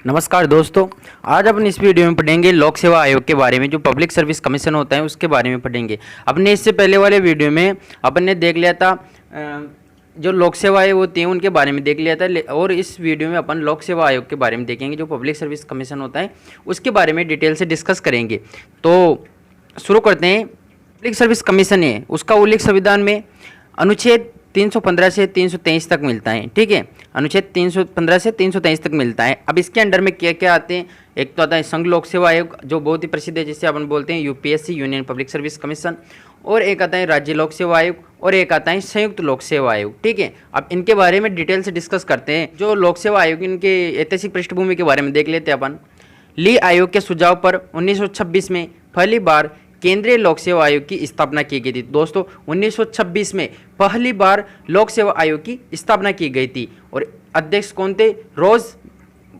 नमस्कार दोस्तों, आज अपन इस वीडियो में पढ़ेंगे लोक सेवा आयोग के बारे में। जो पब्लिक सर्विस कमीशन होता है उसके बारे में पढ़ेंगे। अपने इससे पहले वाले वीडियो में अपन ने देख लिया था जो लोक सेवा आयोग होती हैं उनके बारे में देख लिया था, और इस वीडियो में अपन लोक सेवा आयोग के बारे में देखेंगे। जो पब्लिक सर्विस कमीशन होता है उसके बारे में डिटेल से डिस्कस करेंगे। तो शुरू करते हैं। पब्लिक सर्विस कमीशन है, उसका उल्लेख संविधान में अनुच्छेद 315 से 323 तक मिलता है। ठीक है, अनुच्छेद 315 से 323 तक मिलता है। अब इसके अंडर में क्या क्या आते हैं? एक तो आता है संघ लोक सेवा आयोग, जो बहुत ही प्रसिद्ध है, जिसे अपन बोलते हैं UPSC, union public service commission. और एक आता है राज्य लोक सेवा आयोग, और एक आता है संयुक्त लोक सेवा आयोग। ठीक है, अब इनके बारे में डिटेल से डिस्कस करते हैं। जो लोक सेवा आयोग, इनके ऐतिहासिक पृष्ठभूमि के बारे में देख लेते हैं अपन। ली आयोग के सुझाव पर 1926 में पहली बार केंद्रीय लोक सेवा आयोग की स्थापना की गई थी। दोस्तों, 1926 में पहली बार लोक सेवा आयोग की स्थापना की गई थी, और अध्यक्ष कौन थे? रोज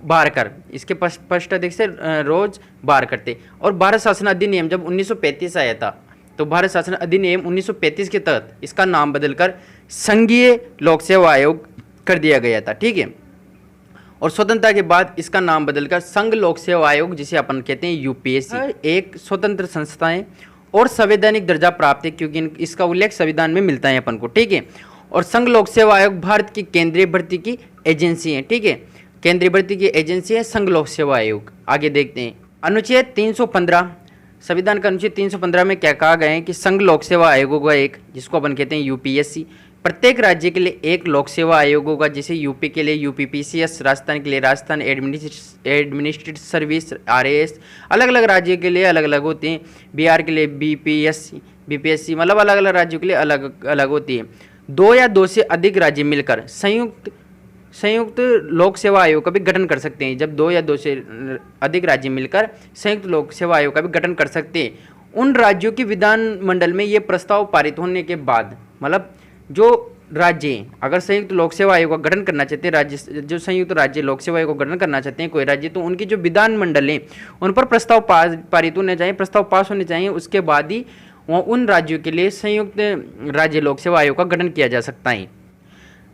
बारकर। इसके स्पष्ट अध्यक्ष थे रोज बारकर थे। और भारत शासन अधिनियम जब 1935 आया था, तो भारत शासन अधिनियम 1935 के तहत इसका नाम बदलकर संघीय लोक सेवा आयोग कर दिया गया था। ठीक है, और स्वतंत्रता के बाद इसका नाम बदलकर संघ लोक सेवा आयोग, जिसे अपन कहते हैं यूपीएससी, एक स्वतंत्र संस्था है और संवैधानिक दर्जा प्राप्त है, क्योंकि इसका उल्लेख संविधान में मिलता है अपन को। ठीक है, और संघ लोक सेवा आयोग भारत की केंद्रीय भर्ती की एजेंसी है। ठीक है, केंद्रीय भर्ती की एजेंसी है संघ लोक सेवा आयोग। आगे देखते हैं अनुच्छेद 315, संविधान का अनुच्छेद 315 में क्या कहा गया है कि संघ लोक सेवा आयोगों का एक, जिसको अपन कहते हैं यूपीएससी, प्रत्येक राज्य के लिए एक लोक सेवा आयोग होगा। जैसे यूपी के लिए यूपीपीसीएस, राजस्थान के लिए राजस्थान एडमिनिस्ट्रेटिव सर्विस आरएएस, अलग अलग राज्यों के लिए अलग अलग होती हैं। बिहार के लिए बीपीएससी, मतलब अलग अलग राज्यों के लिए अलग अलग होती है। दो या दो से अधिक राज्य मिलकर संयुक्त लोक सेवा आयोग का भी गठन कर सकते हैं। जब दो या दो से अधिक राज्य मिलकर संयुक्त लोक सेवा आयोग का भी गठन कर सकते हैं। उन राज्यों की विधानमंडल में ये प्रस्ताव पारित होने के बाद, मतलब जो राज्य अगर संयुक्त लोक सेवा आयोग का गठन करना चाहते हैं, राज्य जो संयुक्त राज्य लोक सेवा आयोग का गठन करना चाहते हैं कोई राज्य, तो उनकी जो विधानमंडल है उन पर प्रस्ताव पारित होने चाहिए, प्रस्ताव पास होने चाहिए। उसके बाद ही उन राज्यों के लिए संयुक्त राज्य लोक सेवा आयोग का गठन किया जा सकता है।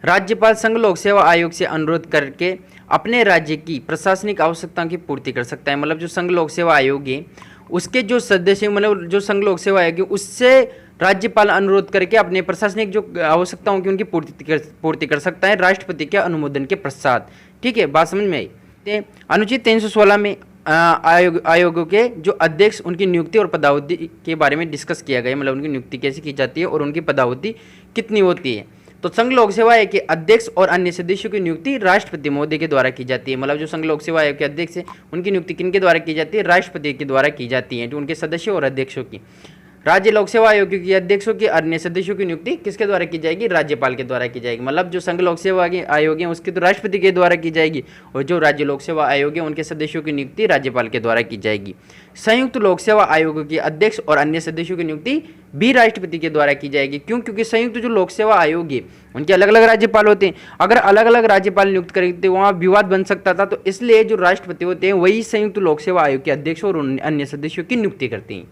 राज्यपाल संघ लोक सेवा आयोग से अनुरोध करके अपने राज्य की प्रशासनिक आवश्यकताओं की पूर्ति कर सकता है। मतलब जो संघ लोक सेवा आयोग है उसके जो सदस्य, मतलब जो संघ लोक सेवा आयोग है, उससे राज्यपाल अनुरोध करके अपने प्रशासनिक जो आवश्यकताओं की उनकी पूर्ति कर सकता है, राष्ट्रपति के अनुमोदन के पश्चात। ठीक है, बात समझ में आई? अनुच्छेद 316 में आयोगों के जो अध्यक्ष, उनकी नियुक्ति और पदावधि के बारे में डिस्कस किया गया। मतलब उनकी नियुक्ति कैसे की जाती है और उनकी पदावधि कितनी होती है। तो संघ लोक सेवा आयोग के अध्यक्ष और अन्य सदस्यों की नियुक्ति राष्ट्रपति महोदय के द्वारा की जाती है। मतलब जो संघ लोक सेवा आयोग के अध्यक्ष है उनकी नियुक्ति किनके द्वारा की जाती है? राष्ट्रपति के द्वारा की जाती है, जो उनके सदस्यों और अध्यक्षों की। राज्य लोक सेवा आयोग के अध्यक्षों की अन्य सदस्यों की नियुक्ति किसके द्वारा की जाएगी? राज्यपाल के द्वारा की जाएगी। मतलब जो संघ लोक सेवा आयोग है उसकी तो राष्ट्रपति के द्वारा की जाएगी, और जो राज्य लोक सेवा आयोग है उनके सदस्यों की नियुक्ति राज्यपाल के द्वारा की जाएगी। संयुक्त लोक सेवा आयोग के अध्यक्ष और अन्य सदस्यों की नियुक्ति भी राष्ट्रपति के द्वारा की जाएगी। क्यों? क्योंकि संयुक्त जो लोक सेवा आयोग है उनके अलग अलग राज्यपाल होते हैं। अगर अलग अलग राज्यपाल नियुक्त करेंगे तो वहाँ विवाद बन सकता था, तो इसलिए जो राष्ट्रपति होते हैं वही संयुक्त लोक सेवा आयोग के अध्यक्ष और अन्य सदस्यों की नियुक्ति करते हैं।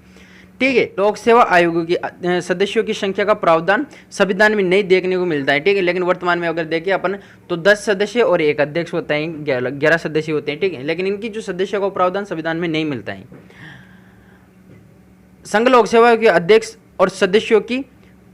ठीक है, लोक सेवा आयोगों की सदस्यों की संख्या का प्रावधान संविधान में नहीं देखने को मिलता है। ठीक है, लेकिन वर्तमान में अगर देखें अपन तो 10 सदस्य और एक अध्यक्ष होता है, 11 सदस्य होते हैं। ठीक है, लेकिन इनकी जो सदस्यों का प्रावधान संविधान में नहीं मिलता है। संघ लोक सेवा आयोग के अध्यक्ष और सदस्यों की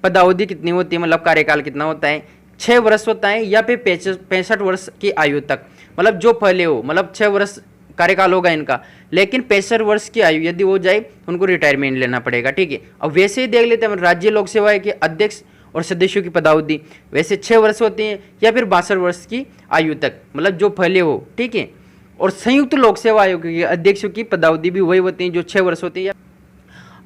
पदावधि कितनी होती है? मतलब कार्यकाल कितना होता है? 6 वर्ष होता है, या फिर 65 वर्ष की आयु तक। मतलब जो पहले हो, मतलब 6 वर्ष कार्यकाल होगा इनका, लेकिन 65 वर्ष की आयु यदि हो जाए उनको रिटायरमेंट लेना पड़ेगा। ठीक है, अब वैसे ही देख लेते हैं राज्य लोक सेवा आयोग के अध्यक्ष और सदस्यों की पदावधि, वैसे 6 वर्ष होती है या फिर 62 वर्ष की आयु तक, मतलब जो पहले हो। ठीक है, और संयुक्त लोक सेवा आयोग के अध्यक्षों की पदावधि भी वही होती है जो 6 वर्ष होती है।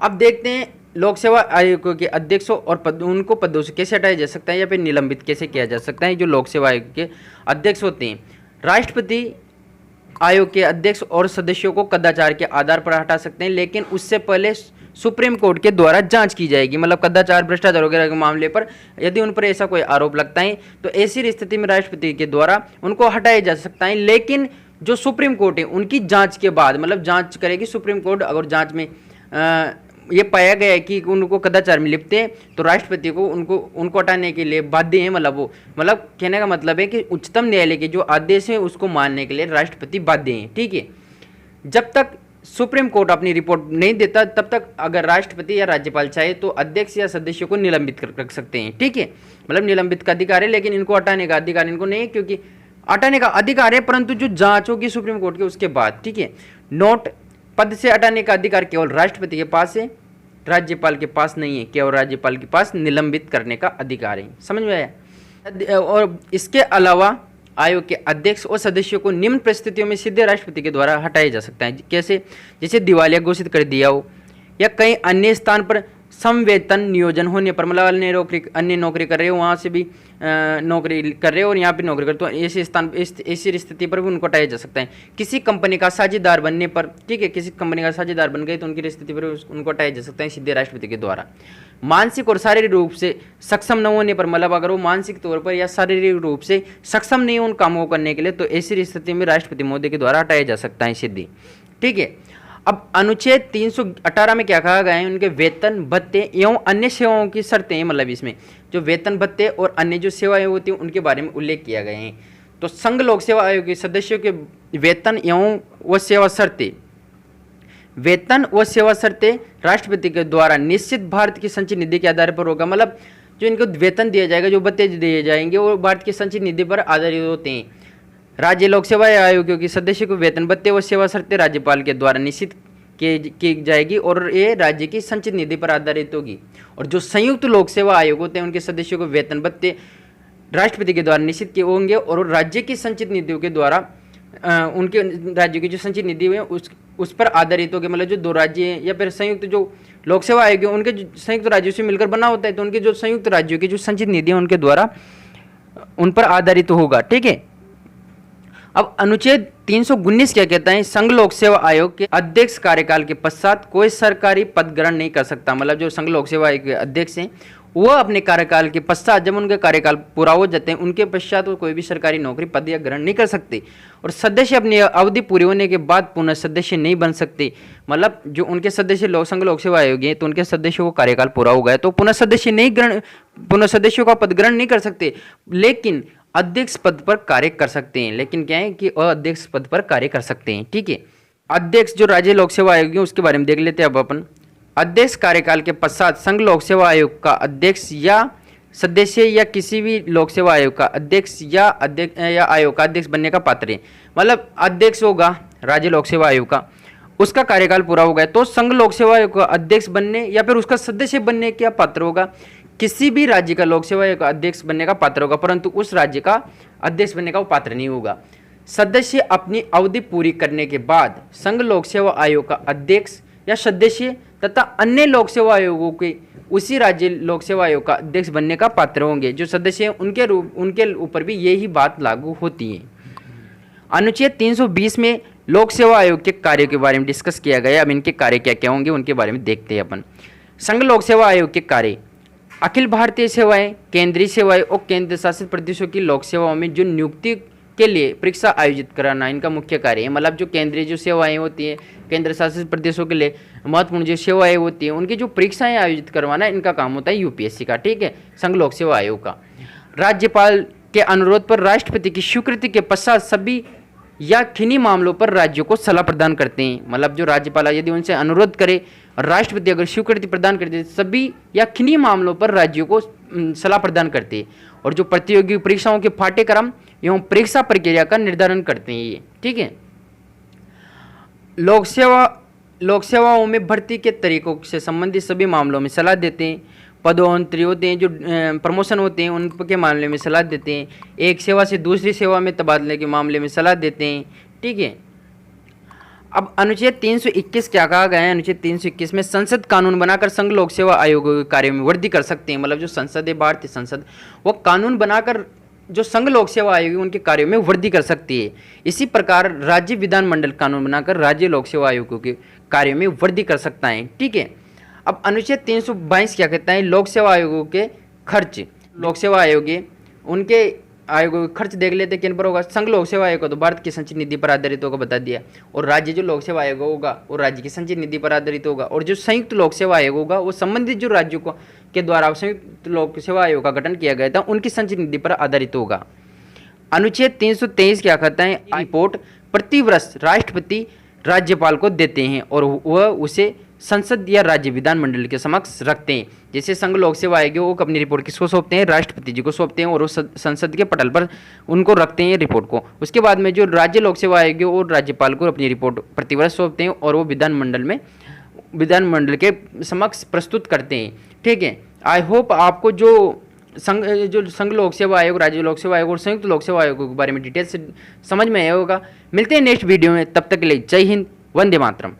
अब देखते हैं लोक सेवा आयोग के अध्यक्षों और उनको पदों से कैसे हटाया जा सकता है या फिर निलंबित कैसे किया जा सकता है। जो लोक सेवा आयोग के अध्यक्ष होते हैं, राष्ट्रपति आयोग के अध्यक्ष और सदस्यों को कदाचार के आधार पर हटा सकते हैं, लेकिन उससे पहले सुप्रीम कोर्ट के द्वारा जांच की जाएगी। मतलब कदाचार, भ्रष्टाचार वगैरह के मामले पर यदि उन पर ऐसा कोई आरोप लगता है तो ऐसी स्थिति में राष्ट्रपति के द्वारा उनको हटाया जा सकता है। लेकिन जो सुप्रीम कोर्ट है उनकी जांच के बाद, मतलब जांच करेगी सुप्रीम कोर्ट, अगर जांच में ये पाया गया है कि उनको कदाचार में लिप्त है तो राष्ट्रपति को उनको हटाने के लिए बाध्य है। मतलब कहने का मतलब है कि उच्चतम न्यायालय के जो आदेश है उसको मानने के लिए राष्ट्रपति बाध्य है। ठीक है, जब तक सुप्रीम कोर्ट अपनी रिपोर्ट नहीं देता तब तक अगर राष्ट्रपति या राज्यपाल चाहे तो अध्यक्ष या सदस्यों को निलंबित रख सकते हैं। ठीक है, मतलब निलंबित का अधिकार है, लेकिन इनको हटाने का अधिकार इनको नहीं है, क्योंकि हटाने का अधिकार है परंतु जो जांच होगी सुप्रीम कोर्ट के उसके बाद। ठीक है, नोट पद से हटाने का अधिकार केवल राष्ट्रपति के पास है, राज्यपाल के पास नहीं है। केवल राज्यपाल के पास निलंबित करने का अधिकार है। समझ में आया? और इसके अलावा आयोग के अध्यक्ष और सदस्यों को निम्न परिस्थितियों में सीधे राष्ट्रपति के द्वारा हटाया जा सकता है। कैसे? जैसे दिवालिया घोषित कर दिया हो या कई अन्य स्थान पर समवेतन नियोजन होने पर, मतलब अन्य नौकरी कर रहे हो, वहाँ से भी नौकरी कर रहे हो और यहाँ पे नौकरी कर, तो ऐसे स्थान ऐसी स्थिति पर भी उनको हटाया जा सकता है। किसी कंपनी का साझेदार बनने पर, ठीक है, किसी कंपनी का साझेदार बन गए तो उनकी स्थिति पर उनको हटाया जा सकता है सीधे राष्ट्रपति के द्वारा। मानसिक और शारीरिक रूप से सक्षम न होने पर, मतलब अगर वो मानसिक तौर पर या शारीरिक रूप से सक्षम नहीं हो उन कामों को करने के लिए, तो ऐसी स्थिति में राष्ट्रपति महोदय के द्वारा हटाया जा सकता है सीधे। ठीक है, अब अनुच्छेद 318 में क्या कहा गया है? उनके वेतन भत्ते एवं अन्य सेवाओं की शर्तें हैं, मतलब इसमें जो वेतन भत्ते और अन्य जो सेवाएं होती हैं उनके बारे में उल्लेख किया गया है। तो संघ लोक सेवा आयोग के सदस्यों के वेतन एवं व सेवा शर्तें, वेतन व सेवा शर्तें राष्ट्रपति के द्वारा निश्चित भारत की संचित निधि के आधार पर होगा। मतलब जो इनको वेतन दिया जाएगा, जो भत्ते दिए जाएंगे, वो भारत की संचित निधि पर आधारित होते हैं। राज्य लोक सेवा आयोगों के सदस्यों को वेतन भत्ते व सेवा शर्तें राज्यपाल के द्वारा निश्चित की जाएगी और ये राज्य की संचित निधि पर आधारित होगी। और जो संयुक्त लोक सेवा आयोग होते हैं उनके सदस्यों को वेतन भत्ते राष्ट्रपति के द्वारा निश्चित किए होंगे और राज्य की संचित निधियों के द्वारा उनके राज्यों की जो संचित निधि है उस पर आधारित होगी। मतलब जो दो राज्य हैं या फिर संयुक्त जो लोक सेवा आयोग है उनके संयुक्त राज्यों से मिलकर बना होता है, तो उनके जो संयुक्त राज्यों की जो संचित निधि है उनके द्वारा उन पर आधारित होगा। ठीक है, अब अनुच्छेद 319 क्या कहता है? संघ लोक सेवा आयोग के अध्यक्ष कार्यकाल के पश्चात कोई सरकारी पद ग्रहण नहीं कर सकता। मतलब जो संघ लोक सेवा आयोग के अध्यक्ष हैं वह अपने कार्यकाल के पश्चात, जब उनका कार्यकाल पूरा हो जाते हैं उनके पश्चात वो कोई भी सरकारी नौकरी पद या ग्रहण नहीं कर सकते। और सदस्य अपनी अवधि पूरी होने के बाद पुनः सदस्य नहीं बन सकते। मतलब जो उनके सदस्य संघ लोक सेवा आयोग हैं तो उनके सदस्यों को कार्यकाल पूरा हो गया तो पुनः सदस्यों का पद ग्रहण नहीं कर सकते, लेकिन अध्यक्ष पद पर कार्य कर सकते हैं। लेकिन क्या है कि अध्यक्ष पद पर कार्य कर सकते हैं। ठीक है, अध्यक्ष जो राज्य लोक सेवा आयोग है उसके बारे में देख लेते हैं अब अपन। अध्यक्ष कार्यकाल के पश्चात संघ लोक सेवा आयोग का अध्यक्ष या सदस्य या किसी भी लोक सेवा आयोग का अध्यक्ष या आयोग का अध्यक्ष बनने का पात्र है। मतलब अध्यक्ष होगा राज्य लोक सेवा आयोग का, उसका कार्यकाल पूरा हो गया तो संघ लोक सेवा आयोग का अध्यक्ष बनने या फिर उसका सदस्य बनने का पात्र होगा। किसी भी राज्य का लोक सेवा आयोग का अध्यक्ष बनने का पात्र होगा, परंतु उस राज्य का अध्यक्ष बनने का वो पात्र नहीं होगा। सदस्य अपनी अवधि पूरी करने के बाद संघ लोक सेवा आयोग का अध्यक्ष या सदस्य तथा अन्य लोक सेवा आयोगों के उसी राज्य लोक सेवा आयोग का अध्यक्ष बनने का पात्र होंगे। जो सदस्य हैं उनके ऊपर भी यही बात लागू होती है। अनुच्छेद 320 में लोक सेवा आयोग के कार्य के बारे में डिस्कस किया गया। अब इनके कार्य क्या क्या होंगे उनके बारे में देखते हैं अपन। संघ लोक सेवा आयोग के कार्य: अखिल भारतीय सेवाएं, केंद्रीय सेवाएं और केंद्र शासित प्रदेशों की लोक सेवाओं में जो नियुक्ति के लिए परीक्षा आयोजित कराना इनका मुख्य कार्य है। मतलब जो केंद्रीय जो सेवाएं होती हैं, केंद्र शासित प्रदेशों के लिए महत्वपूर्ण जो सेवाएं होती हैं उनकी जो परीक्षाएं आयोजित करवाना इनका काम होता है यूपीएससी का। ठीक है, संघ लोक सेवा आयोग का। राज्यपाल के अनुरोध पर राष्ट्रपति की स्वीकृति के पश्चात सभी या किन्हीं मामलों पर राज्यों को सलाह प्रदान करते हैं। मतलब जो राज्यपाल यदि उनसे अनुरोध करे और राष्ट्रपति अगर स्वीकृति प्रदान करते हैं सभी या किन्हीं मामलों पर राज्यों को सलाह प्रदान करते हैं। और जो प्रतियोगी परीक्षाओं के पाठ्यक्रम एवं परीक्षा प्रक्रिया का निर्धारण करते हैं ये। ठीक है, लोक सेवाओं में भर्ती के तरीकों से संबंधित सभी मामलों में सलाह देते हैं। पदोन्नति होते हैं, जो प्रमोशन होते हैं उनके मामले में सलाह देते हैं। एक सेवा से दूसरी सेवा में तबादले के मामले में सलाह देते हैं। ठीक है, अब अनुच्छेद 321 क्या कहा गया है? अनुच्छेद 321 में संसद कानून बनाकर संघ लोक सेवा आयोगों के कार्य में वृद्धि कर सकते हैं। मतलब जो संसद है, भारतीय संसद, वो कानून बनाकर जो संघ लोक सेवा आयोग है उनके कार्यों में वृद्धि कर सकती है। इसी प्रकार राज्य विधानमंडल कानून बनाकर राज्य लोक सेवा आयोगों के कार्यों में वृद्धि कर सकता है। ठीक है, अब अनुच्छेद 322 क्या कहता है? लोक सेवा आयोगों के खर्च। लोक सेवा आयोग उनके आयोग का खर्च देख लेते किन पर होगा। संघ लोक सेवा आयोग तो भारत की संचित निधि पर आधारित होगा, बता दिया। और राज्य जो लोक सेवा आयोग होगा वो राज्य की संचित निधि पर आधारित होगा। और जो संयुक्त लोक सेवा आयोग होगा वो संबंधित जो राज्यों को के द्वारा संयुक्त लोक सेवा आयोग का गठन किया गया था उनकी संचित निधि पर आधारित होगा। अनुच्छेद 323 क्या कहता है, रिपोर्ट प्रतिवर्ष राष्ट्रपति राज्यपाल को देते हैं और वह उसे संसद या राज्य विधानमंडल के समक्ष रखते हैं। जैसे संघ लोक सेवा आयोग वो अपनी रिपोर्ट किसको सौंपते हैं, राष्ट्रपति जी को सौंपते हैं और वो संसद के पटल पर उनको रखते हैं रिपोर्ट को। उसके बाद में जो राज्य लोक सेवा आयोग वो राज्यपाल को अपनी रिपोर्ट प्रतिवर्ष सौंपते हैं और वो विधानमंडल के समक्ष प्रस्तुत करते हैं। ठीक है, आई होप आपको जो संघ लोक सेवा आयोग, राज्य लोक सेवा आयोग और संयुक्त लोक सेवा आयोग के बारे में डिटेल से समझ में आया होगा। मिलते हैं नेक्स्ट वीडियो में, तब तक के लिए जय हिंद, वंदे मातरम।